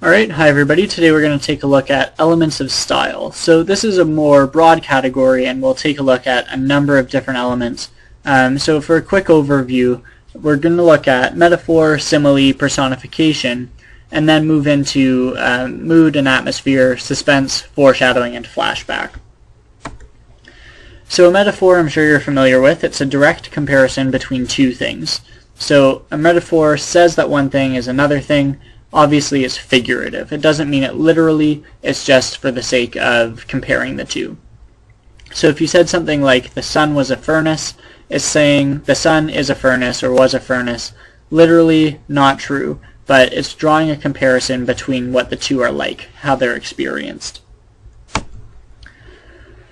Alright, hi everybody. Today we're going to take a look at elements of style. So this is a more broad category and we'll take a look at a number of different elements. So for a quick overview, we're going to look at metaphor, simile, personification, and then move into mood and atmosphere, suspense, foreshadowing, and flashback. So a metaphor I'm sure you're familiar with. It's a direct comparison between two things. So a metaphor says that one thing is another thing. Obviously it's figurative. It doesn't mean it literally, it's just for the sake of comparing the two. So if you said something like the sun was a furnace, it's saying the sun is a furnace or was a furnace. Literally not true, but it's drawing a comparison between what the two are like, how they're experienced.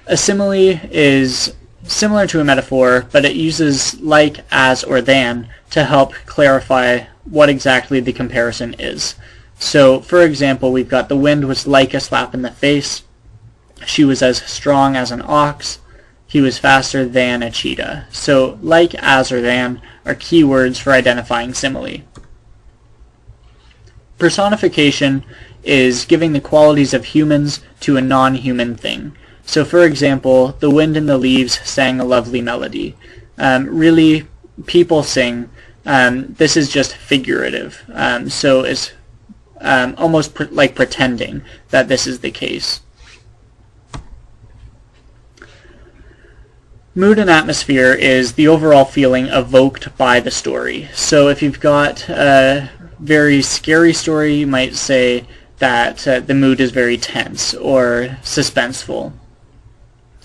A simile is similar to a metaphor, but it uses like, as, or than to help clarify what exactly the comparison is. So, for example, we've got the wind was like a slap in the face, she was as strong as an ox, he was faster than a cheetah. So, like, as, or than are keywords for identifying simile. Personification is giving the qualities of humans to a non-human thing. So, for example, the wind and the leaves sang a lovely melody. Really, people sing. This is just figurative, so it's almost like pretending that this is the case. Mood and atmosphere is the overall feeling evoked by the story. So if you've got a very scary story, you might say that the mood is very tense or suspenseful.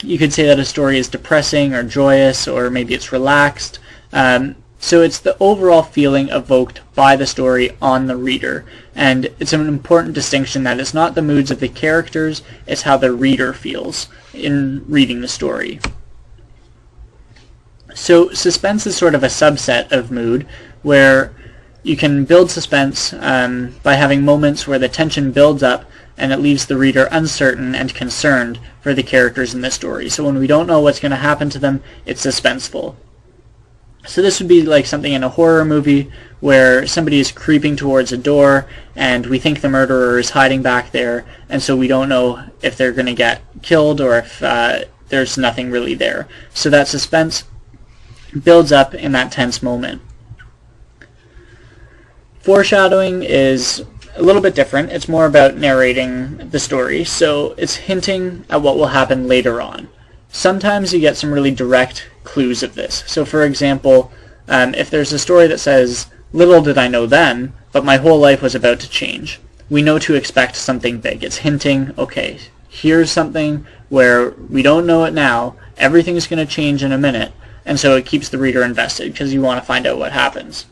You could say that a story is depressing or joyous, or maybe it's relaxed. So it's the overall feeling evoked by the story on the reader. And it's an important distinction that it's not the moods of the characters, it's how the reader feels in reading the story. So suspense is sort of a subset of mood, where you can build suspense by having moments where the tension builds up and it leaves the reader uncertain and concerned for the characters in the story. So when we don't know what's going to happen to them, it's suspenseful. So this would be like something in a horror movie where somebody is creeping towards a door and we think the murderer is hiding back there, and so we don't know if they're going to get killed or if there's nothing really there. So that suspense builds up in that tense moment. Foreshadowing is a little bit different. It's more about narrating the story, so it's hinting at what will happen later on. Sometimes you get some really direct clues of this. So for example, if there's a story that says, little did I know then, but my whole life was about to change, we know to expect something big. It's hinting, okay, here's something where we don't know it now, everything's going to change in a minute, and so it keeps the reader invested because you want to find out what happens.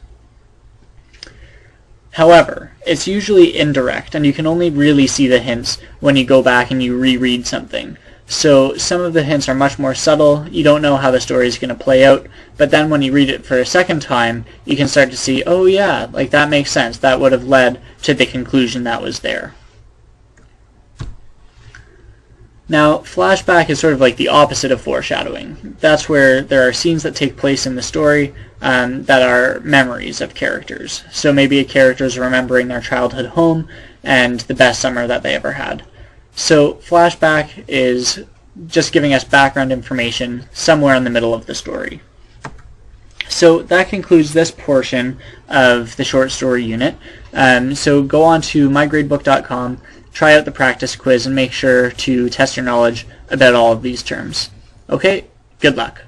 However, it's usually indirect, and you can only really see the hints when you go back and you reread something. So some of the hints are much more subtle. You don't know how the story is going to play out, but then when you read it for a second time, you can start to see, oh yeah, like that makes sense. That would have led to the conclusion that was there. Now, flashback is sort of like the opposite of foreshadowing. That's where there are scenes that take place in the story that are memories of characters. So maybe a character is remembering their childhood home and the best summer that they ever had. So flashback is just giving us background information somewhere in the middle of the story. So that concludes this portion of the short story unit. So go on to mygradebook.com, try out the practice quiz, and make sure to test your knowledge about all of these terms. Okay, good luck.